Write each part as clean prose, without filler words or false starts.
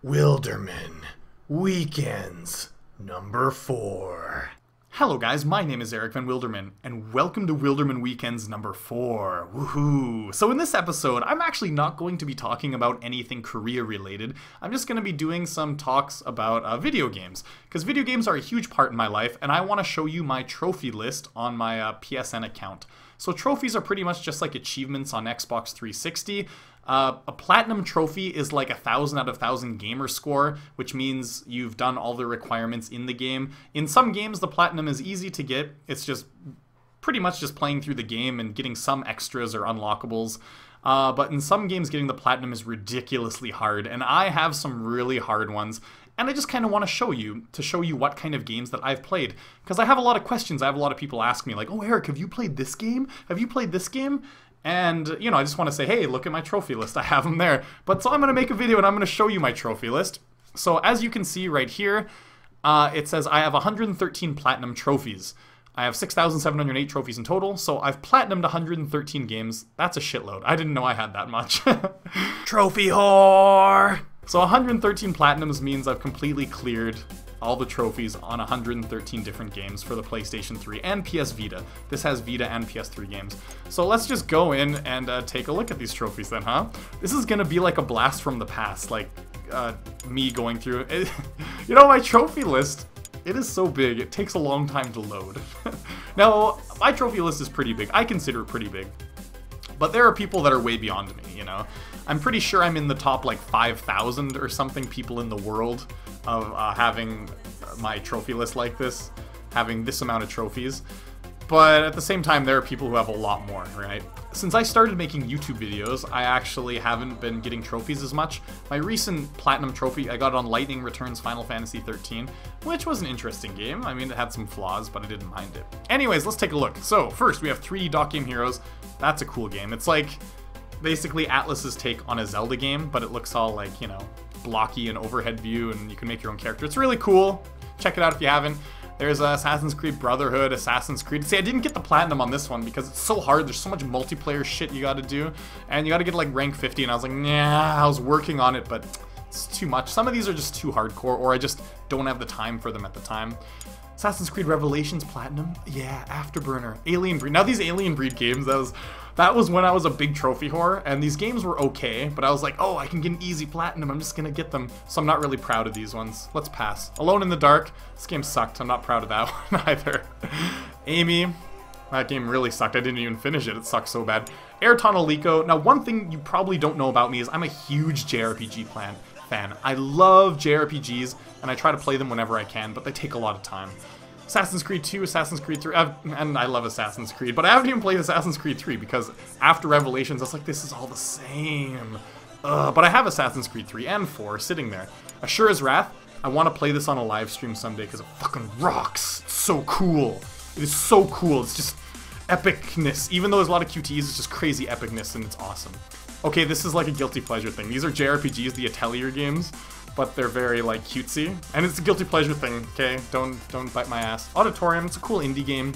Wilderman Weekends number 4. Hello guys, my name is EricVanWilderman, and welcome to Wilderman Weekends number 4. Woohoo! So in this episode, I'm actually not going to be talking about anything Korea related. I'm just going to be doing some talks about video games, because video games are a huge part in my life, and I want to show you my trophy list on my PSN account. So trophies are pretty much just like achievements on Xbox 360. A platinum trophy is like 1,000 out of 1,000 gamer score, which means you've done all the requirements in the game. In some games, the platinum is easy to get. It's just pretty much just playing through the game and getting some extras or unlockables. But in some games, getting the platinum is ridiculously hard, and I have some really hard ones. And I just kind of want to show you what kind of games that I've played. Because I have a lot of questions. I have a lot of people ask me like, oh, Eric, have you played this game? Have you played this game? And, you know, I just want to say, hey, look at my trophy list. I have them there. But so I'm going to make a video and I'm going to show you my trophy list. So as you can see right here, it says I have 113 platinum trophies. I have 6,708 trophies in total, so I've platinumed 113 games. That's a shitload. I didn't know I had that much. Trophy whore! So 113 platinums means I've completely cleared all the trophies on 113 different games for the PlayStation 3 and PS Vita. This has Vita and PS3 games. So let's just go in and take a look at these trophies then, huh? This is gonna be like a blast from the past, like me going through it. You know, my trophy list, it is so big, it takes a long time to load. Now, my trophy list is pretty big. I consider it pretty big. But there are people that are way beyond me, you know? I'm pretty sure I'm in the top like 5,000 or something people in the world of having my trophy list like this, having this amount of trophies. But at the same time, there are people who have a lot more, right? Since I started making YouTube videos, I actually haven't been getting trophies as much. My recent platinum trophy, I got on Lightning Returns Final Fantasy 13, which was an interesting game. I mean, it had some flaws, but I didn't mind it. Anyways, let's take a look. So, first, we have 3D Dot Game Heroes. That's a cool game. It's like basically Atlus's take on a Zelda game, but it looks all like, you know, blocky and overhead view, and you can make your own character. It's really cool. Check it out if you haven't. There's Assassin's Creed Brotherhood, Assassin's Creed. See, I didn't get the platinum on this one because it's so hard. There's so much multiplayer shit you gotta do, and you gotta get like rank 50, and I was like, nah, I was working on it, but it's too much. Some of these are just too hardcore, or I just don't have the time for them at the time. Assassin's Creed Revelations Platinum, yeah, Afterburner, Alien Breed. Now these Alien Breed games, that was when I was a big trophy whore, and these games were okay, but I was like, oh, I can get an easy platinum, I'm just gonna get them. So I'm not really proud of these ones. Let's pass. Alone in the Dark, this game sucked. I'm not proud of that one either. Amy, that game really sucked. I didn't even finish it. It sucked so bad. Air Tonalico. Now, one thing you probably don't know about me is I'm a huge JRPG fan. I love JRPGs, and I try to play them whenever I can, but they take a lot of time. Assassin's Creed 2, Assassin's Creed 3, and I love Assassin's Creed, but I haven't even played Assassin's Creed 3 because after Revelations, I was like, this is all the same. But I have Assassin's Creed 3 and 4 sitting there. Ashura's Wrath, I want to play this on a live stream someday because it fucking rocks. It's so cool. It is so cool. It's just epicness. Even though there's a lot of QTEs, it's just crazy epicness, and it's awesome. Okay, this is like a guilty pleasure thing. These are JRPGs, the Atelier games, but they're very like cutesy, and it's a guilty pleasure thing. Okay, don't bite my ass. Auditorium, it's a cool indie game.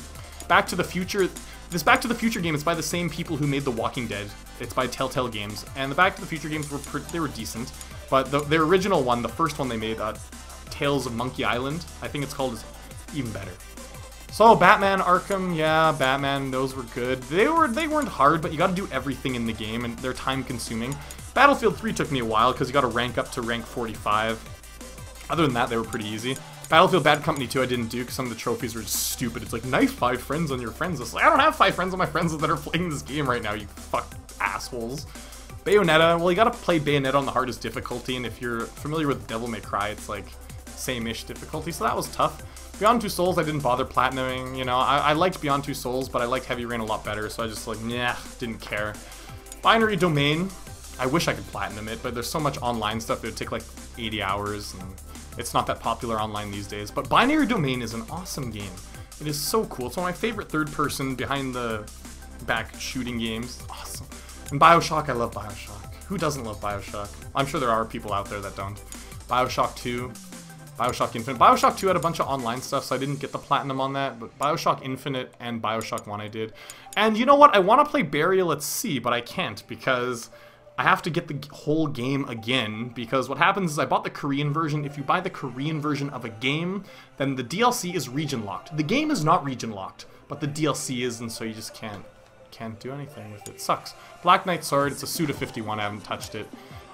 Back to the Future. This Back to the Future game is by the same people who made The Walking Dead. It's by Telltale Games, and the Back to the Future games were decent, but the original one, the first one they made, Tales of Monkey Island, I think it's called, is even better. So Batman, Arkham, yeah, Batman, those were good. They weren't hard, but you got to do everything in the game, and they're time-consuming. Battlefield 3 took me a while because you got to rank up to rank 45. Other than that, they were pretty easy. Battlefield Bad Company 2 I didn't do because some of the trophies were just stupid. It's like, knife 5 friends on your friends list. Like, I don't have 5 friends on my friends list that are playing this game right now, you fuck assholes. Bayonetta, well, you got to play Bayonetta on the hardest difficulty, and if you're familiar with Devil May Cry, it's like same-ish difficulty, so that was tough. Beyond Two Souls, I didn't bother platinuming, you know, I liked Beyond Two Souls, but I liked Heavy Rain a lot better, so I just like, nah, didn't care. Binary Domain, I wish I could platinum it, but there's so much online stuff, it would take like 80 hours, and it's not that popular online these days, but Binary Domain is an awesome game. It is so cool. It's one of my favorite third-person, behind-the-back shooting games. Awesome. And Bioshock, I love Bioshock. Who doesn't love Bioshock? I'm sure there are people out there that don't. Bioshock 2. Bioshock Infinite. Bioshock 2 had a bunch of online stuff, so I didn't get the platinum on that, but Bioshock Infinite and Bioshock 1 I did. And you know what? I want to play Burial at Sea, but I can't because I have to get the whole game again, because what happens is I bought the Korean version. If you buy the Korean version of a game, then the DLC is region locked. The game is not region locked, but the DLC is, and so you just can't do anything with it. Sucks. Black Knight Sword, it's a Suda 51, I haven't touched it.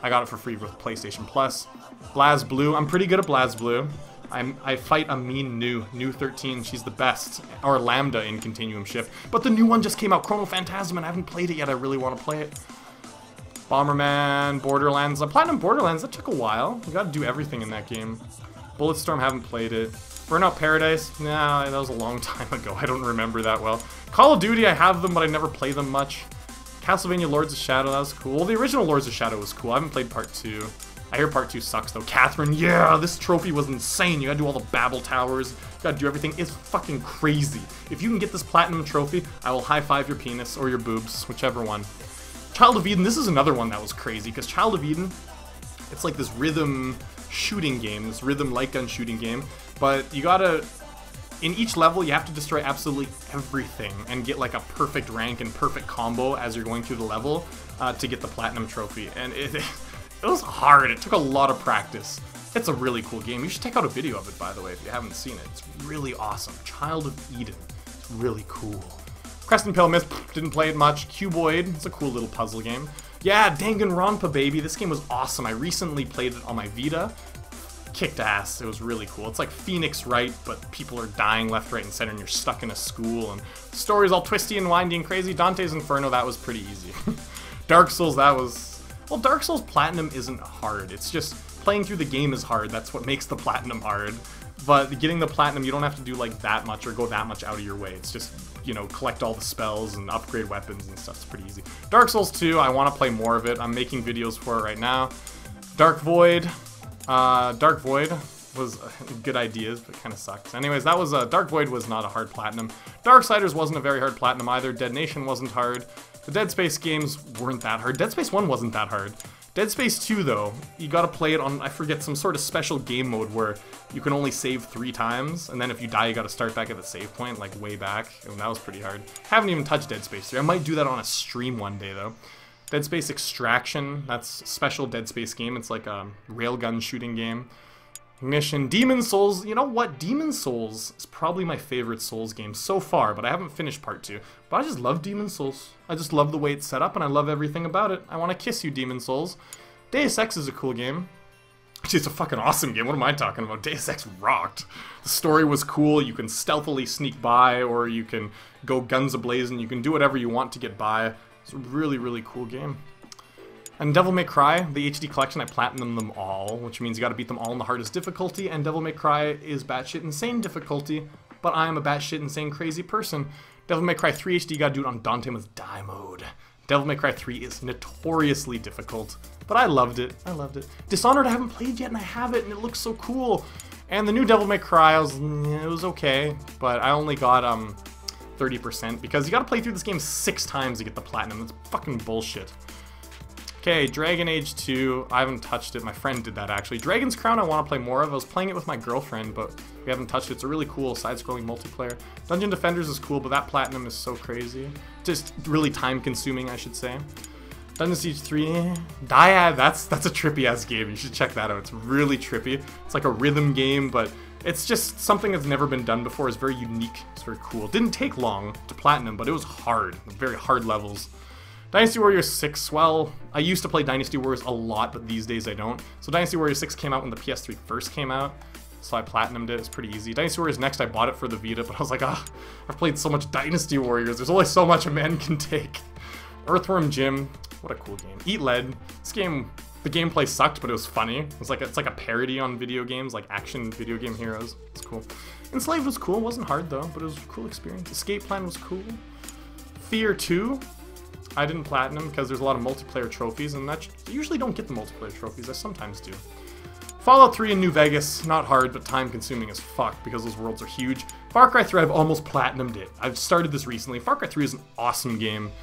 I got it for free with PlayStation Plus. BlazBlue, I'm pretty good at BlazBlue. I fight a mean new 13, she's the best, or Lambda in Continuum Shift. But the new one just came out, Chrono Phantasm, and I haven't played it yet, I really want to play it. Bomberman, Borderlands. Platinum Borderlands, that took a while. You gotta do everything in that game. Bulletstorm, haven't played it. Burnout Paradise, nah, that was a long time ago. I don't remember that well. Call of Duty, I have them, but I never play them much. Castlevania Lords of Shadow, that was cool. Well, the original Lords of Shadow was cool. I haven't played Part 2. I hear Part 2 sucks, though. Catherine, yeah, this trophy was insane. You gotta do all the Babel Towers. You gotta do everything. It's fucking crazy. If you can get this Platinum trophy, I will high-five your penis or your boobs, whichever one. Child of Eden, this is another one that was crazy, because Child of Eden, it's like this rhythm shooting game, this rhythm light gun shooting game, but you gotta, in each level, you have to destroy absolutely everything and get like a perfect rank and perfect combo as you're going through the level to get the Platinum trophy, and it was hard. It took a lot of practice. It's a really cool game. You should check out a video of it, by the way, if you haven't seen it. It's really awesome. Child of Eden. It's really cool. Crescent Pale Myth, didn't play it much. Cuboid, it's a cool little puzzle game. Yeah, Danganronpa, baby. This game was awesome. I recently played it on my Vita. Kicked ass. It was really cool. It's like Phoenix Wright, but people are dying left, right, and center, and you're stuck in a school, and the story's all twisty and windy and crazy. Dante's Inferno, that was pretty easy. Dark Souls, that was... Well, Dark Souls Platinum isn't hard. It's just playing through the game is hard. That's what makes the Platinum hard. But getting the Platinum, you don't have to do like that much or go that much out of your way. It's just, you know, collect all the spells and upgrade weapons and stuff. It's pretty easy. Dark Souls 2, I want to play more of it. I'm making videos for it right now. Dark Void was good ideas, but kind of sucks. Anyways, that was Dark Void was not a hard Platinum. Darksiders wasn't a very hard Platinum either. Dead Nation wasn't hard. The Dead Space games weren't that hard. Dead Space 1 wasn't that hard. Dead Space 2, though, you gotta play it on, I forget, some sort of special game mode where you can only save 3 times, and then if you die, you gotta start back at the save point, like, way back, and that was pretty hard. Haven't even touched Dead Space 3. I might do that on a stream one day, though. Dead Space Extraction, that's a special Dead Space game. It's like a railgun shooting game. Ignition. Demon's Souls, you know what? Demon's Souls is probably my favorite Souls game so far, but I haven't finished Part 2. But I just love Demon's Souls. I just love the way it's set up, and I love everything about it. I want to kiss you, Demon's Souls. Deus Ex is a cool game. It's a fucking awesome game. What am I talking about? Deus Ex rocked. The story was cool. You can stealthily sneak by, or you can go guns a-blazing. You can do whatever you want to get by. It's a really, really cool game. And Devil May Cry, the HD collection, I platinumed them all, which means you gotta beat them all in the hardest difficulty, and Devil May Cry is batshit insane difficulty, but I am a batshit insane crazy person. Devil May Cry 3 HD, you gotta do it on Dante with Die Mode. Devil May Cry 3 is notoriously difficult, but I loved it. I loved it. Dishonored I haven't played yet, and I have it, and it looks so cool. And the new Devil May Cry, it was okay, but I only got 30%, because you gotta play through this game 6 times to get the platinum. That's fucking bullshit. Okay, Dragon Age 2, I haven't touched it. My friend did that, actually. Dragon's Crown I want to play more of. I was playing it with my girlfriend, but we haven't touched it. It's a really cool side-scrolling multiplayer. Dungeon Defenders is cool, but that platinum is so crazy. Just really time-consuming, I should say. Dungeon Siege 3, Dyad, that's a trippy-ass game. You should check that out. It's really trippy. It's like a rhythm game, but it's just something that's never been done before. It's very unique. It's very cool. Didn't take long to platinum, but it was hard. Very hard levels. Dynasty Warriors 6, well, I used to play Dynasty Warriors a lot, but these days I don't. So Dynasty Warriors 6 came out when the PS3 first came out, so I platinumed it. It's pretty easy. Dynasty Warriors Next, I bought it for the Vita, but I was like, ah, I've played so much Dynasty Warriors. There's only so much a man can take. Earthworm Jim, what a cool game. Eat Lead, this game, the gameplay sucked, but it was funny. It's like a parody on video games, like action video game heroes. It's cool. Enslaved was cool, it wasn't hard though, but it was a cool experience. Escape Plan was cool. Fear 2. I didn't platinum because there's a lot of multiplayer trophies, and I usually don't get the multiplayer trophies. I sometimes do. Fallout 3 in New Vegas, not hard, but time-consuming as fuck because those worlds are huge. Far Cry 3, I've almost platinumed it. I've started this recently. Far Cry 3 is an awesome game,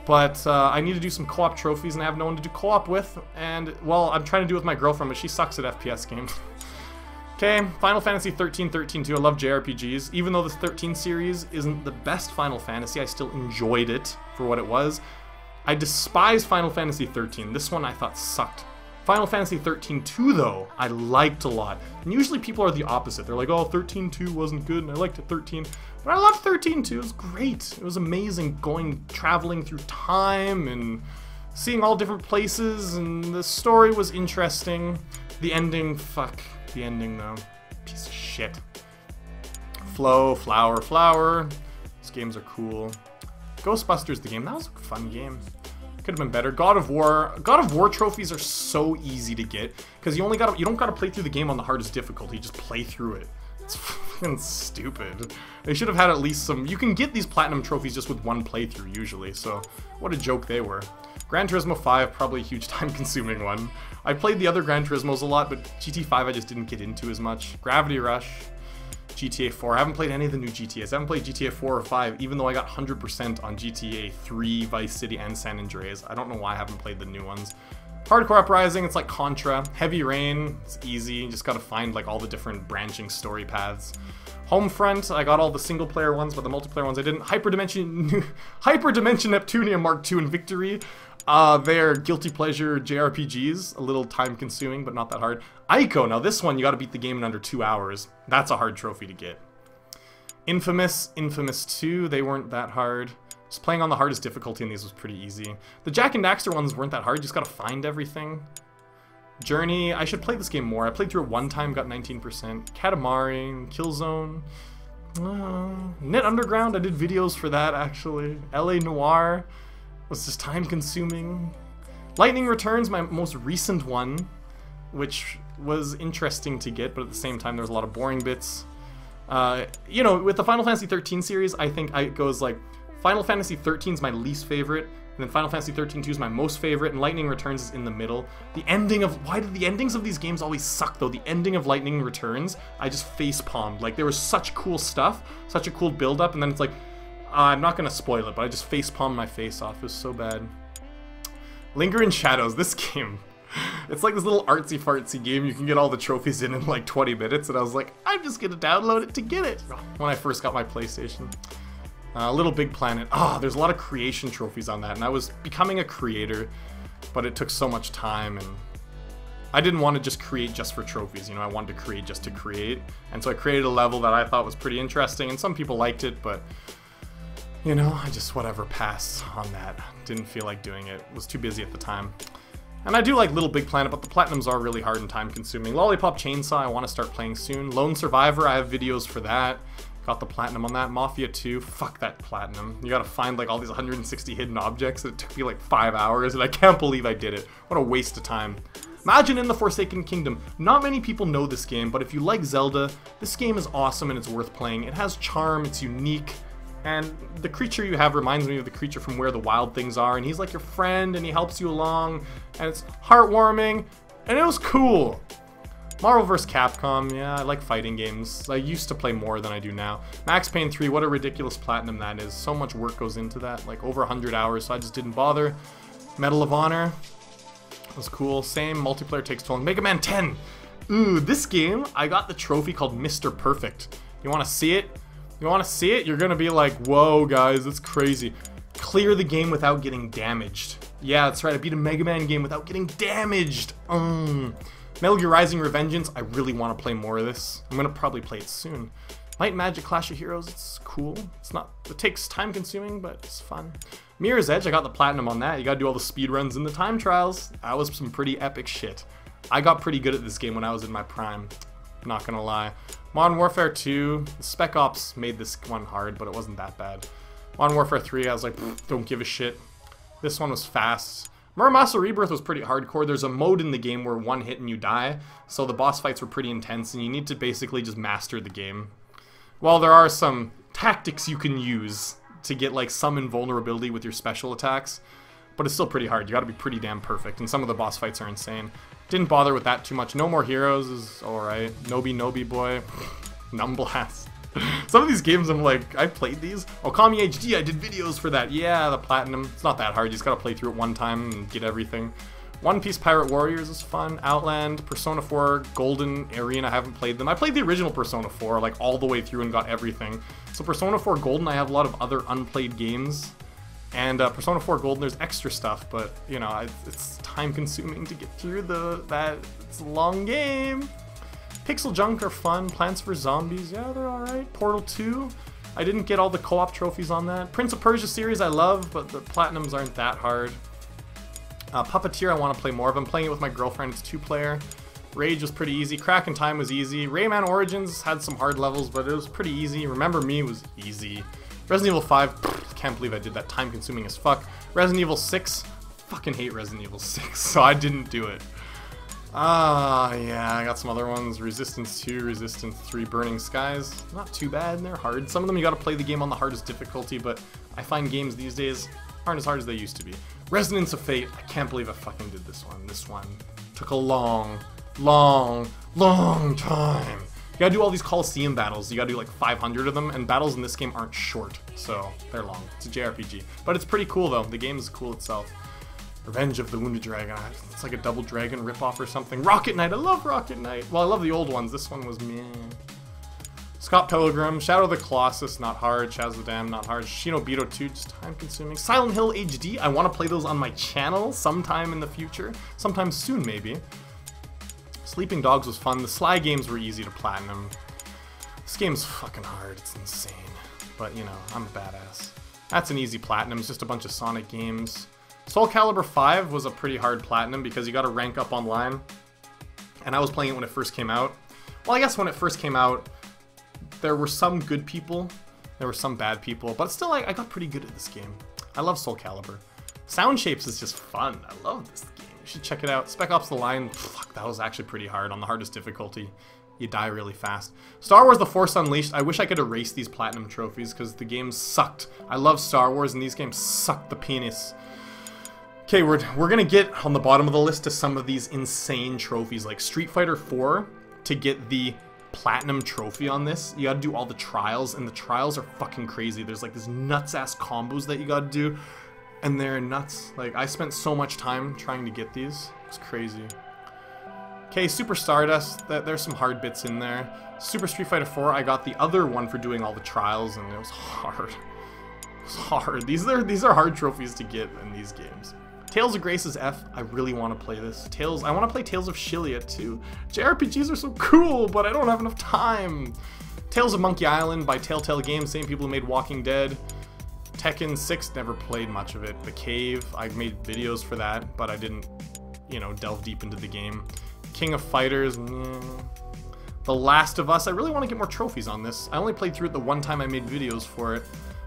but I need to do some co-op trophies, and I have no one to do co-op with, and, well, I'm trying to do it with my girlfriend, but she sucks at FPS games. Okay, Final Fantasy 13-13-2, I love JRPGs. Even though this 13 series isn't the best Final Fantasy, I still enjoyed it for what it was. I despise Final Fantasy 13. This one I thought sucked. Final Fantasy 13-2 though, I liked a lot. And usually people are the opposite. They're like, oh, 13-2 wasn't good and I liked it 13. But I loved 13-2, it was great. It was amazing traveling through time and seeing all different places, and the story was interesting. The ending, fuck. The ending though, piece of shit. Flower. These games are cool. Ghostbusters the game, that was a fun game. Could have been better. God of War trophies are so easy to get because you don't gotta play through the game on the hardest difficulty. You just play through it. It's fucking stupid. They should have had at least some. You can get these platinum trophies just with one playthrough usually. So what a joke they were. Gran Turismo 5 probably a huge time-consuming one. I played the other Gran Turismos a lot, but GT5 I just didn't get into as much. Gravity Rush. GTA 4. I haven't played any of the new GTAs. I haven't played GTA 4 or 5, even though I got 100% on GTA 3, Vice City, and San Andreas. I don't know why I haven't played the new ones. Hardcore Uprising, it's like Contra. Heavy Rain, it's easy. You just gotta find like all the different branching story paths. Homefront, I got all the single-player ones, but the multiplayer ones I didn't. Hyperdimension Neptunia Mark II and Victory. They're guilty pleasure JRPGs, a little time-consuming, but not that hard. Ico, now this one, you gotta beat the game in under 2 hours. That's a hard trophy to get. Infamous 2, they weren't that hard. Just playing on the hardest difficulty in these was pretty easy. The Jak and Daxter ones weren't that hard, you just gotta find everything. Journey, I should play this game more. I played through it one time, got 19%. Katamari, Killzone. Net Underground, I did videos for that actually. LA Noire was just time consuming. Lightning Returns, my most recent one, which was interesting to get, but at the same time there was a lot of boring bits. You know, with the Final Fantasy 13 series, I think it goes like, Final Fantasy 13 is my least favorite, and then Final Fantasy 13-2 is my most favorite, and Lightning Returns is in the middle. Why did the endings of these games always suck though? The ending of Lightning Returns, I just face-palmed. Like, there was such cool stuff, such a cool build-up, and then it's like, I'm not gonna spoil it, but I just face-palmed my face off. It was so bad. Linger in Shadows, this game. It's like this little artsy-fartsy game you can get all the trophies in like 20 minutes, and I was like, I'm just gonna download it to get it when I first got my PlayStation. Little Big Planet. There's a lot of creation trophies on that, and I was becoming a creator, but it took so much time, and I didn't want to just create just for trophies, you know, I wanted to create just to create, and so I created a level that I thought was pretty interesting, and some people liked it, but, you know, I just whatever, passed on that. Didn't feel like doing it, was too busy at the time. And I do like Little Big Planet, but the platinums are really hard and time-consuming. Lollipop Chainsaw, I want to start playing soon. Lone Survivor, I have videos for that. Got the platinum on that. Mafia 2, fuck that platinum. You gotta find like all these 160 hidden objects, and it took me like 5 hours, and I can't believe I did it. What a waste of time. Imagine in the Forsaken Kingdom. Not many people know this game, but if you like Zelda, this game is awesome and it's worth playing. It has charm, it's unique, and the creature you have reminds me of the creature from Where the Wild Things Are, and he's like your friend, and he helps you along, and it's heartwarming, and it was cool. Marvel vs. Capcom, yeah, I like fighting games. I used to play more than I do now. Max Payne 3, what a ridiculous platinum that is. So much work goes into that, like over 100 hours, so I just didn't bother. Medal of Honor was cool. Same, multiplayer takes too long. Mega Man 10! Ooh, this game, I got the trophy called Mr. Perfect. You wanna see it? You wanna see it? You're gonna be like, whoa guys, that's crazy. Clear the game without getting damaged. Yeah, that's right, I beat a Mega Man game without getting damaged. Metal Gear Rising Revengeance, I really want to play more of this. I'm going to probably play it soon. Light and Magic Clash of Heroes, it's cool. It takes time consuming, but it's fun. Mirror's Edge, I got the platinum on that. You gotta do all the speedruns and the time trials. That was some pretty epic shit. I got pretty good at this game when I was in my prime. Not gonna lie. Modern Warfare 2, Spec Ops made this one hard, but it wasn't that bad. Modern Warfare 3, I was like, don't give a shit. This one was fast. Muramasa Rebirth was pretty hardcore. There's a mode in the game where one hit and you die, so the boss fights were pretty intense, and you need to basically just master the game. While there are some tactics you can use to get like some invulnerability with your special attacks, but it's still pretty hard. You gotta be pretty damn perfect, and some of the boss fights are insane. Didn't bother with that too much. No More Heroes is alright. Nobi Boy. Numblast. Some of these games I'm like, I played these. Okami HD, I did videos for that. Yeah, the platinum. It's not that hard. You just gotta play through it one time and get everything. One Piece Pirate Warriors is fun. Outland, Persona 4, Golden Arena, I haven't played them. I played the original Persona 4, like all the way through and got everything. So Persona 4 Golden, I have a lot of other unplayed games And Persona 4 Golden, there's extra stuff, but, you know, it's time-consuming to get through it's a long game. Pixel Junk are fun. Plants vs. Zombies, yeah, they're alright. Portal 2, I didn't get all the co-op trophies on that. Prince of Persia series I love, but the Platinums aren't that hard. Puppeteer, I want to play more of. I'm playing it with my girlfriend, it's 2-player. Rage was pretty easy. Crack in Time was easy. Rayman Origins had some hard levels, but it was pretty easy. Remember Me was easy. Resident Evil 5, can't believe I did that. Time consuming as fuck. Resident Evil 6, fucking hate Resident Evil 6, so I didn't do it. Yeah, I got some other ones. Resistance 2, Resistance 3, Burning Skies. Not too bad, they're hard. Some of them you gotta play the game on the hardest difficulty, but I find games these days aren't as hard as they used to be. Resonance of Fate, I can't believe I fucking did this one. This one took a long time. You gotta do all these Coliseum battles. You gotta do like 500 of them, and battles in this game aren't short, so they're long. It's a JRPG. But it's pretty cool though. The game is cool itself. Revenge of the Wounded Dragon. It's like a Double Dragon ripoff or something. Rocket Knight. I love Rocket Knight. Well, I love the old ones. This one was meh. Scott Pilgrim. Shadow of the Colossus, not hard. Shaz the Dam, not hard. Shinobito 2, just time consuming. Silent Hill HD. I want to play those on my channel sometime in the future. Sometime soon, maybe. Sleeping Dogs was fun. The Sly games were easy to platinum. This game's fucking hard. It's insane. But, you know, I'm a badass. That's an easy platinum. It's just a bunch of Sonic games. Soul Calibur 5 was a pretty hard platinum because you gotta rank up online. And I was playing it when it first came out. Well, I guess when it first came out, there were some good people. There were some bad people. But still, I got pretty good at this game. I love Soul Calibur. Sound Shapes is just fun. I love this game. You should check it out. Spec Ops The Line, fuck, that was actually pretty hard on the hardest difficulty. You die really fast. Star Wars The Force Unleashed, I wish I could erase these platinum trophies because the game sucked. I love Star Wars and these games sucked the penis. Okay, we're gonna get on the bottom of the list to some of these insane trophies, like Street Fighter 4, to get the platinum trophy on this, you gotta do all the trials, and the trials are fucking crazy. There's like this nuts-ass combos that you gotta do, and they're nuts. Like, I spent so much time trying to get these. It's crazy. Okay, Super Stardust, there's some hard bits in there. Super Street Fighter 4, I got the other one for doing all the trials, and it was hard. It was hard. These are hard trophies to get in these games. Tales of Grace's F, I really want to play this. I want to play Tales of Shillia too. JRPGs are so cool, but I don't have enough time. Tales of Monkey Island by Telltale Games, same people who made Walking Dead. Tekken 6, never played much of it. The Cave, I made videos for that, but I didn't, you know, delve deep into the game. King of Fighters, The Last of Us, I really want to get more trophies on this. I only played through it the one time I made videos for it.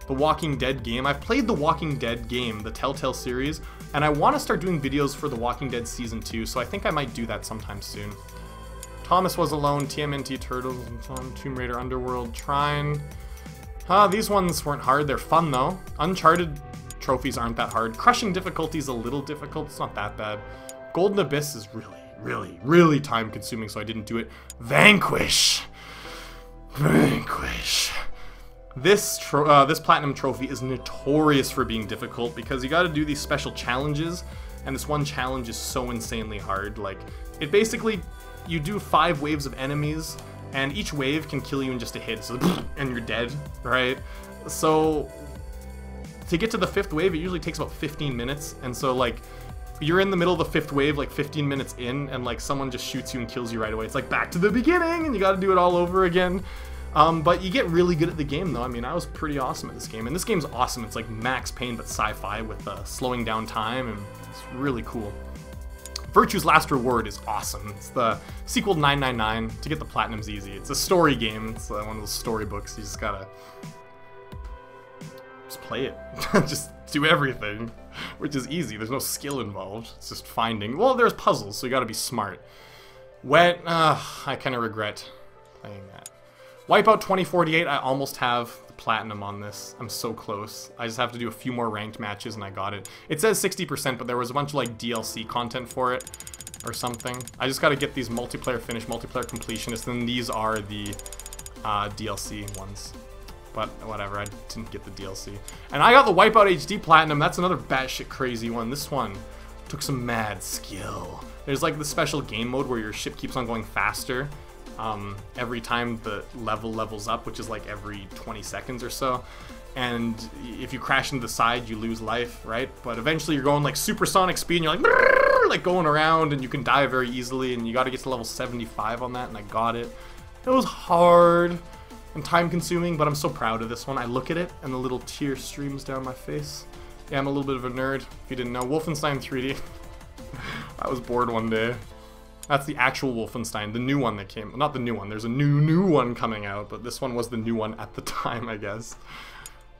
The Walking Dead game, I've played the Walking Dead game, the Telltale series, and I want to start doing videos for the Walking Dead Season 2, so I think I might do that sometime soon. Thomas Was Alone, TMNT Turtles, Tomb Raider Underworld, Trine. These ones weren't hard, they're fun though. Uncharted trophies aren't that hard. Crushing difficulty is a little difficult, it's not that bad. Golden Abyss is really time consuming, so I didn't do it. Vanquish! This platinum trophy is notorious for being difficult because you gotta do these special challenges, and this one challenge is so insanely hard. Like, it basically, you do 5 waves of enemies, and each wave can kill you in just a hit, so and you're dead, right? So, to get to the 5th wave, it usually takes about 15 minutes, and so, like, you're in the middle of the 5th wave, like 15 minutes in, and like someone just shoots you and kills you right away. It's like back to the beginning, and you gotta do it all over again. But you get really good at the game, though. I mean, I was pretty awesome at this game. And this game's awesome. It's like Max Payne, but sci-fi with slowing down time, and it's really cool. Virtue's Last Reward is awesome. It's the sequel to 999. To get the platinum's easy. It's a story game. It's one of those storybooks. You just gotta just play it. Just do everything, which is easy. There's no skill involved. It's just finding. Well, there's puzzles, so you gotta be smart. Wet. I kind of regret playing that. Wipeout 2048, I almost have the platinum on this. I'm so close. I just have to do a few more ranked matches and I got it. It says 60%, but there was a bunch of like DLC content for it or something. I just got to get these multiplayer finish, multiplayer completionists, and these are the DLC ones. But whatever, I didn't get the DLC. And I got the Wipeout HD platinum. That's another batshit crazy one. This one took some mad skill. There's like the special game mode where your ship keeps on going faster. Every time the levels up, which is like every 20 seconds or so. and if you crash into the side, you lose life, right? But eventually you're going like supersonic speed, and you're like, brrr, like going around, and you can die very easily, and you got to get to level 75 on that, and I got it. It was hard and time-consuming, but I'm so proud of this one. I look at it, and the little tear streams down my face. Yeah, I'm a little bit of a nerd, if you didn't know. Wolfenstein 3D. I was bored one day. That's the actual Wolfenstein, the new one that came. Not the new one, there's a new one coming out, but this one was the new one at the time, I guess.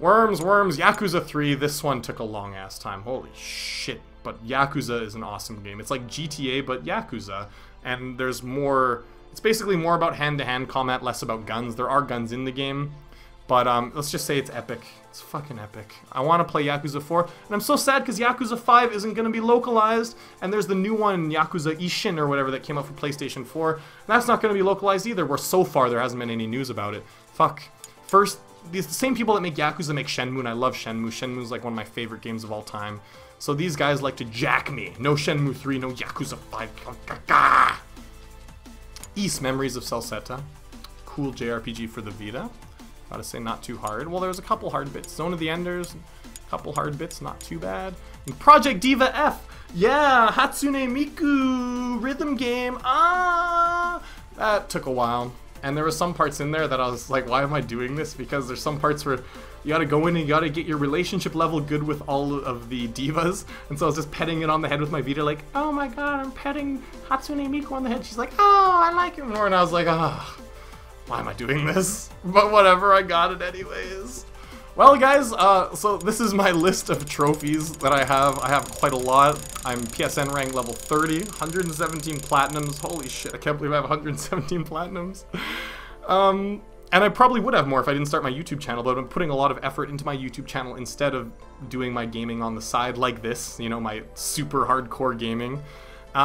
Worms, Yakuza 3, this one took a long ass time. Holy shit. But Yakuza is an awesome game. It's like GTA, but Yakuza. And there's more, it's basically more about hand-to-hand combat, less about guns. There are guns in the game, but let's just say it's epic. It's fucking epic. I want to play Yakuza 4, and I'm so sad because Yakuza 5 isn't going to be localized, and there's the new one, Yakuza Ishin or whatever, that came out for PlayStation 4, and that's not going to be localized either, where so far there hasn't been any news about it. Fuck. First, the same people that make Yakuza make Shenmue, and I love Shenmue. Shenmue's like one of my favorite games of all time. So these guys like to jack me. No Shenmue 3, no Yakuza 5. East Memories of Celceta. Cool JRPG for the Vita. Gotta say, not too hard. Well, there's a couple hard bits. Zone of the Enders, a couple hard bits, not too bad. And Project Diva F. Yeah, Hatsune Miku rhythm game. Ah, that took a while. And there were some parts in there that I was like, why am I doing this? Because there's some parts where you gotta go in and you gotta get your relationship level good with all of the divas. And so I was just petting it on the head with my Vita, like, oh my god, I'm petting Hatsune Miku on the head. She's like, oh, I like it more. And I was like, oh, why am I doing this? But whatever, I got it anyways. Well, guys, so this is my list of trophies that I have. I have quite a lot. I'm PSN rank level 30, 117 platinums. Holy shit, I can't believe I have 117 platinums. And I probably would have more if I didn't start my YouTube channel, but I'm putting a lot of effort into my YouTube channel instead of doing my gaming on the side like this, you know, my super hardcore gaming.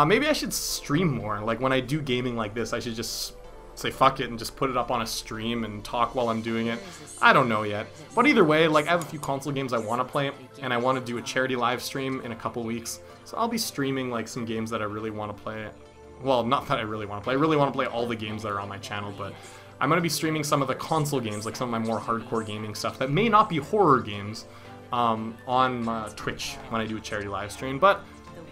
Maybe I should stream more. Like, when I do gaming like this, I should just say fuck it and just put it up on a stream and talk while I'm doing it. I don't know yet. But either way, like, I have a few console games I want to play, and I want to do a charity live stream in a couple weeks. So I'll be streaming, like, some games that I really want to play. Well, not that I really want to play. I really want to play all the games that are on my channel, but I'm going to be streaming some of the console games, like some of my more hardcore gaming stuff that may not be horror games, on Twitch when I do a charity live stream. But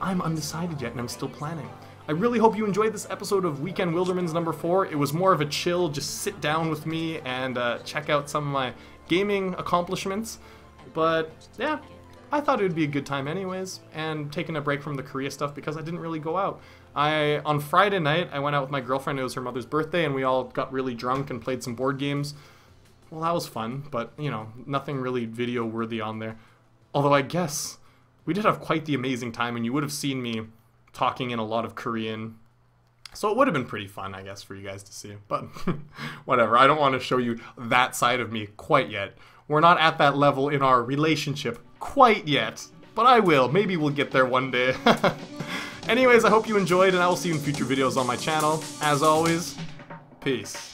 I'm undecided yet, and I'm still planning. I really hope you enjoyed this episode of Weekend Wilderman's number 4. It was more of a chill, just sit down with me and check out some of my gaming accomplishments. But yeah, I thought it would be a good time anyways, and taking a break from the Korea stuff because I didn't really go out. On Friday night, I went out with my girlfriend. It was her mother's birthday, and we all got really drunk and played some board games. Well, that was fun, but, you know, nothing really video-worthy on there. Although I guess we did have quite the amazing time, and you would have seen me talking in a lot of Korean. So it would have been pretty fun, I guess, for you guys to see. But whatever, I don't want to show you that side of me quite yet. We're not at that level in our relationship quite yet. But I will. Maybe we'll get there one day. Anyways, I hope you enjoyed, and I will see you in future videos on my channel. As always, peace.